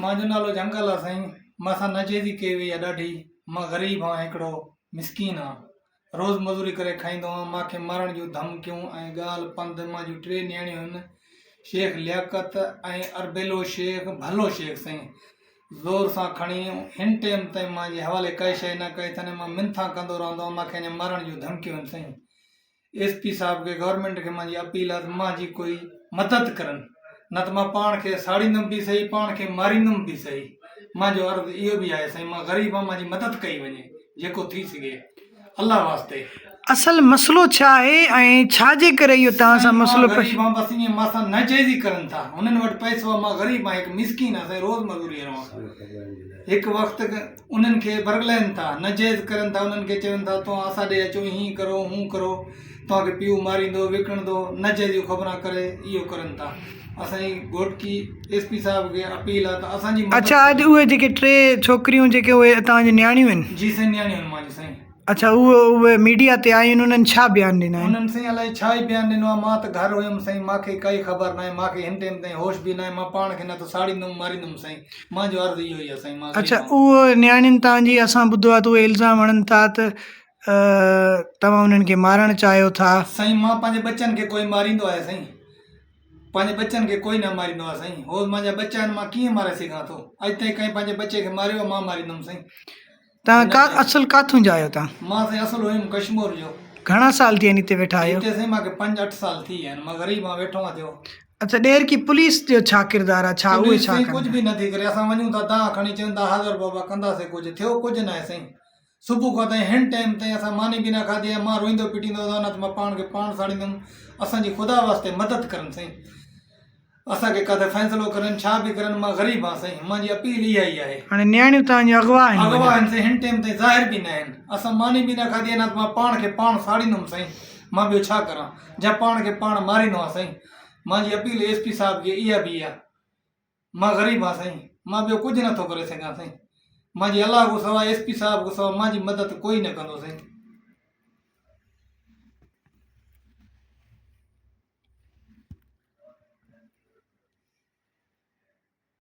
मुंहिंजो नालो जंगल आहे साईं। मां नचेजी कई वई आहे ॾाढी। मां ग़रीब आहियां, हिकिड़ो मिसकीन आहे। रोज़ मज़ूरी करे खाईंदो आहियां। मूंखे मारण जूं धमकियूं ऐं ॻाल्हि पंध। मुंहिंजूं 3 नियाणियूं आहिनि, शेख लियाकत ऐं अरबेलो शेख भलो शेख साईं। ज़ोर सां खणी हिन टाइम ताईं मुंहिंजे हवाले काई शइ न कई अथनि। मां मिनथा कंदो रहंदो आहियां। मूंखे अञा मारण जूं धमकियूं आहिनि साईं। SP साहिब खे, गवर्नमेंट खे मुंहिंजी अपील आहे त मुंहिंजी कोई मदद करनि, न त मां पाण खे साड़ींदुमि बि सही, पाण खे मारींदुमि बि सही। मुंहिंजो अर्ज़ु इहो बि आहे साईं, मां ग़रीब आहियां, मुंहिंजी मदद कई वञे जेको थी सघे अल्लाह वास्ते। असल मसलो छा आहे ऐं छाजे करे इहो तव्हां सां मसलो ग़रीब आहियां, बसि ईअं मां सां नाजाइज़ी करनि था। हुननि वटि पैसो आहे, मां ग़रीब आहियां, हिकु मिसकीन आहे साईं, रोज़ मज़ूरी रहां। हिकु वक़्तु उन्हनि खे बरगलाइनि था, नाजाइज़ करनि था। उन्हनि खे चवनि था तव्हां असां ॾे अचो, हीअं करो हूं करो, तव्हांखे पीउ मारींदो विकिणंदो, नाजाइज़ियूं ख़बरां करे इहो करनि था। असांजी घोटकी SP साहिब खे अपील आहे त असांजी। अच्छा, अॼु उहे जेके 3 छोकिरियूं जेके उहे तव्हांजी नियाणियूं आहिनि? जी साईं, नियाणियूं आहिनि मुंहिंजी साईं। अच्छा, उहे मीडिया ते आई आहिनि, उन्हनि छा बयानु ॾिना आहिनि? उन्हनि साईं अलाए छा ई बयानु ॾिनो आहे। मां त घर हुयुमि साईं, मूंखे काई ख़बर न आहे। मूंखे हिन टाइम ताईं होश बि न आहे। मां पाण खे न त साड़ींदुमि मारींदुमि साईं। मुंहिंजो अर्ज़ु इहो ई आहे साईं। मां अच्छा, उहो नियाणियुनि तव्हांजी, असां ॿुधो आहे त उहे इल्ज़ाम हणनि था त तव्हां उन्हनि खे मारणु चाहियो था। साईं मां पंहिंजे बच्चनि खे कोई मारींदो आहे साईं? पंहिंजे बच्चनि खे कोई न मारींदो आहे साईं। हो मुंहिंजा बच्चा आहिनि, मां कीअं मारे सघां थो? अॼु ताईं कंहिं पंहिंजे बच्चे खे मारियो मां मारींदुमि साईं। तव्हां असल काथूं जा आहियो तव्हां? मां साईं असल हुयुमि कश्मीर जो। घणा साल थी आहिनि हिते वेठा आहियो? हिते साईं मूंखे 5-8 साल थी विया आहिनि। मां ग़रीब आहियां, वेठो आहियां थियो। अच्छा, ॾेर की पुलिस जो छा किरदारु आहे? छा उहे छा कुझु बि नथी करे। असां वञूं था, तव्हां खणी चवनि था हाज़िर बाबा कंदासीं, कुझु थियो कुझु न आहे साईं। सुबुह खां ताईं हिन टाइम ताईं असां मानी बि न खाधी आहे। मां रोईंदो पिटींदो न त मां पाण खे पाण साड़ींदुमि। असांजी ख़ुदा वास्ते मदद करनि साईं, असांखे किथे फ़ैसिलो करनि, छा बि करनि। मां ग़रीब आहियां साईं, मुंहिंजी अपील इहा ई आहे। हाणे नियाणियूं तव्हांजी अगवा आहिनि? अगवा आहिनि साईं, हिन टाइम ताईं ज़ाहिर बि न आहिनि। असां मानी बि न खाधी आहे, न त मां पाण खे पाण साड़ींदुमि साईं। मां ॿियो छा करां? जा पाण खे पाण मारींदो आहे साईं। मुंहिंजी अपील SP साहिब खे इहा बि आहे। मां ग़रीब आहियां साईं, मां ॿियो कुझु नथो करे सघां साईं। मुंहिंजी अलाह खां सवाइ, SP साहिब खां सवाइ मुंहिंजी मदद कोई न कंदो साईं।